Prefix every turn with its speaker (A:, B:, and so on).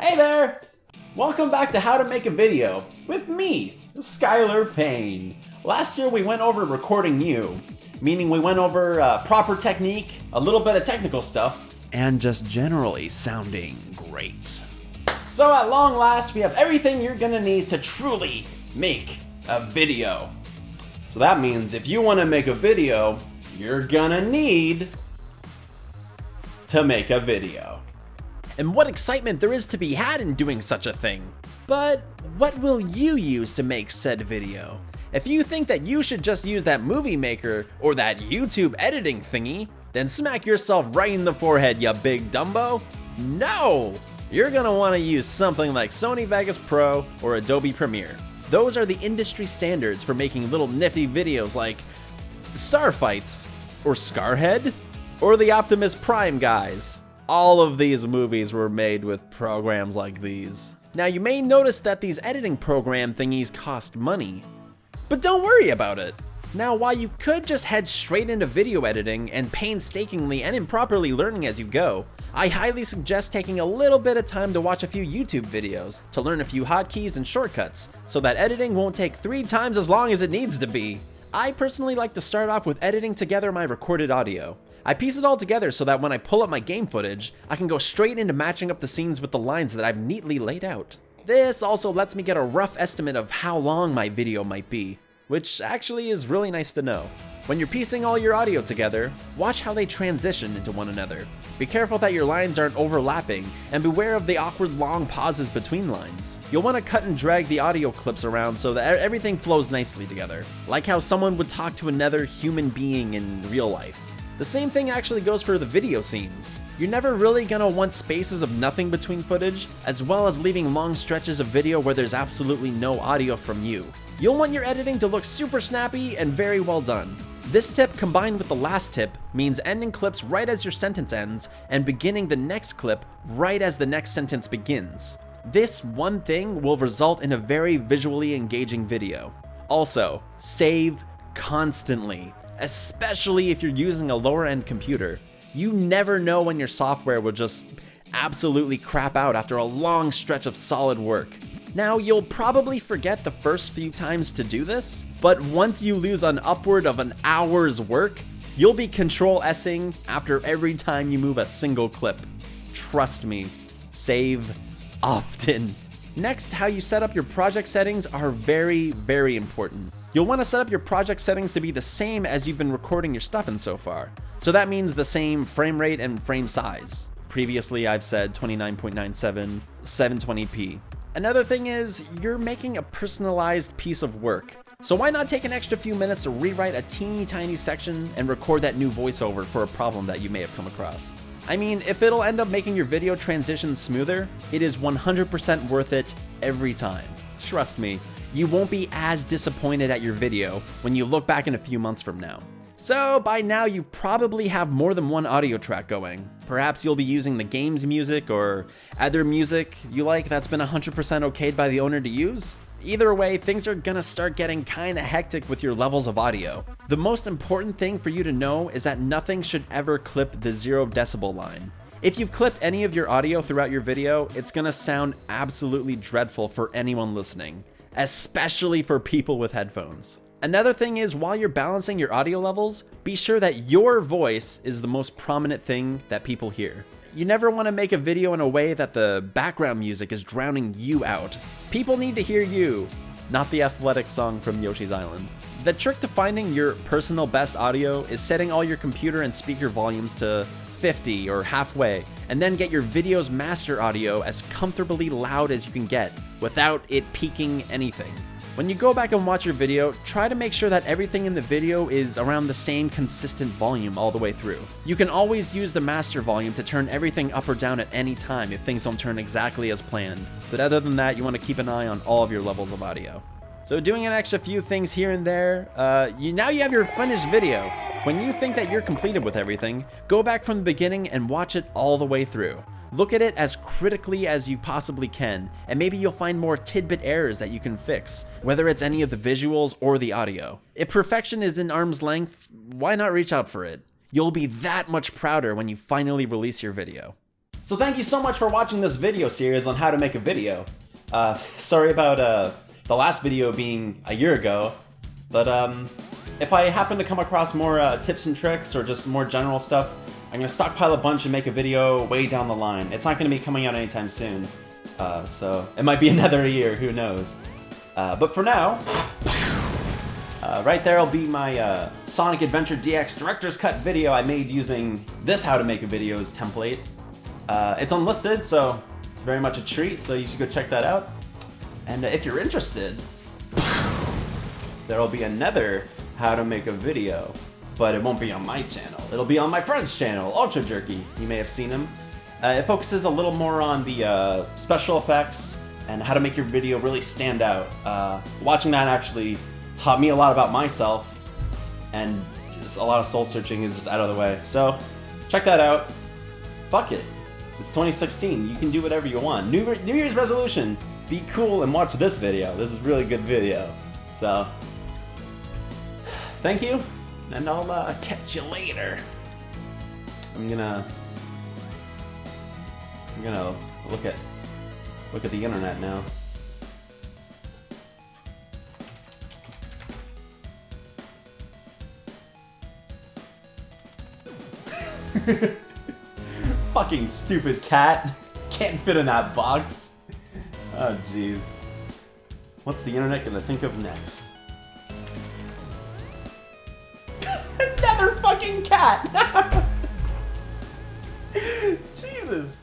A: Hey there! Welcome back to How to Make a Video with me, Skylar Payne. Last year we went over recording you, meaning we went over proper technique, a little bit of technical stuff, and just generally sounding great. So at long last, we have everything you're gonna need to truly make a video. So that means if you wanna make a video, you're gonna need to make a video. And what excitement there is to be had in doing such a thing. But what will you use to make said video? If you think that you should just use that movie maker or that YouTube editing thingy, then smack yourself right in the forehead, you big dumbo. No! You're gonna wanna use something like Sony Vegas Pro or Adobe Premiere. Those are the industry standards for making little nifty videos like Starfights, or Scarhead, or the Optimus Prime guys. All of these movies were made with programs like these. Now you may notice that these editing program thingies cost money, but don't worry about it. Now while you could just head straight into video editing and painstakingly and improperly learning as you go, I highly suggest taking a little bit of time to watch a few YouTube videos to learn a few hotkeys and shortcuts so that editing won't take 3 times as long as it needs to be. I personally like to start off with editing together my recorded audio. I piece it all together so that when I pull up my game footage, I can go straight into matching up the scenes with the lines that I've neatly laid out. This also lets me get a rough estimate of how long my video might be, which actually is really nice to know. When you're piecing all your audio together, watch how they transition into one another. Be careful that your lines aren't overlapping, and beware of the awkward long pauses between lines. You'll want to cut and drag the audio clips around so that everything flows nicely together, like how someone would talk to another human being in real life. The same thing actually goes for the video scenes. You're never really gonna want spaces of nothing between footage, as well as leaving long stretches of video where there's absolutely no audio from you. You'll want your editing to look super snappy and very well done. This tip combined with the last tip means ending clips right as your sentence ends and beginning the next clip right as the next sentence begins. This one thing will result in a very visually engaging video. Also, save constantly. Especially if you're using a lower end computer. You never know when your software will just absolutely crap out after a long stretch of solid work. Now, you'll probably forget the first few times to do this, but once you lose an upward of an hour's work, you'll be Control-S-ing after every time you move a single clip. Trust me, save often. Next, how you set up your project settings are very, very important. You'll want to set up your project settings to be the same as you've been recording your stuff in so far. So that means the same frame rate and frame size. Previously I've said 29.97, 720p. Another thing is, you're making a personalized piece of work. So why not take an extra few minutes to rewrite a teeny tiny section and record that new voiceover for a problem that you may have come across. I mean, if it'll end up making your video transition smoother, it is 100% worth it every time. Trust me. You won't be as disappointed at your video when you look back in a few months from now. So by now you probably have more than one audio track going. Perhaps you'll be using the game's music or other music you like that's been 100% okayed by the owner to use. Either way, things are gonna start getting kinda hectic with your levels of audio. The most important thing for you to know is that nothing should ever clip the 0 decibel line. If you've clipped any of your audio throughout your video, it's gonna sound absolutely dreadful for anyone listening. Especially for people with headphones. Another thing is, while you're balancing your audio levels, be sure that your voice is the most prominent thing that people hear. You never want to make a video in a way that the background music is drowning you out. People need to hear you, not the athletic song from Yoshi's Island. The trick to finding your personal best audio is setting all your computer and speaker volumes to 50 or halfway, and then get your video's master audio as comfortably loud as you can get, without it peaking anything. When you go back and watch your video, try to make sure that everything in the video is around the same consistent volume all the way through. You can always use the master volume to turn everything up or down at any time if things don't turn exactly as planned. But other than that, you want to keep an eye on all of your levels of audio. So doing an extra few things here and there, now you have your finished video. When you think that you're completed with everything, go back from the beginning and watch it all the way through. Look at it as critically as you possibly can, and maybe you'll find more tidbit errors that you can fix, whether it's any of the visuals or the audio. If perfection is in arm's length, why not reach out for it? You'll be that much prouder when you finally release your video. So thank you so much for watching this video series on how to make a video. Sorry about the last video being a year ago, but if I happen to come across more tips and tricks or just more general stuff, I'm gonna stockpile a bunch and make a video way down the line. It's not gonna be coming out anytime soon, so it might be another year, who knows. But for now, right there will be my Sonic Adventure DX Director's Cut video I made using this How to Make a Videos template. It's unlisted, so it's very much a treat, so you should go check that out. And if you're interested, there will be another How to Make a Video, but it won't be on my channel. It'll be on my friend's channel, Ultra Jerky. You may have seen him. It focuses a little more on the special effects and how to make your video really stand out. Watching that actually taught me a lot about myself, and just a lot of soul searching is just out of the way. So check that out. Fuck it. It's 2016. You can do whatever you want. New Year's resolution: be cool and watch this video. This is a really good video. So thank you, and I'll catch you later. I'm gonna look at the internet now. Fucking stupid cat. Can't fit in that box. Oh jeez. What's the internet gonna think of next? Another fucking cat! Jesus.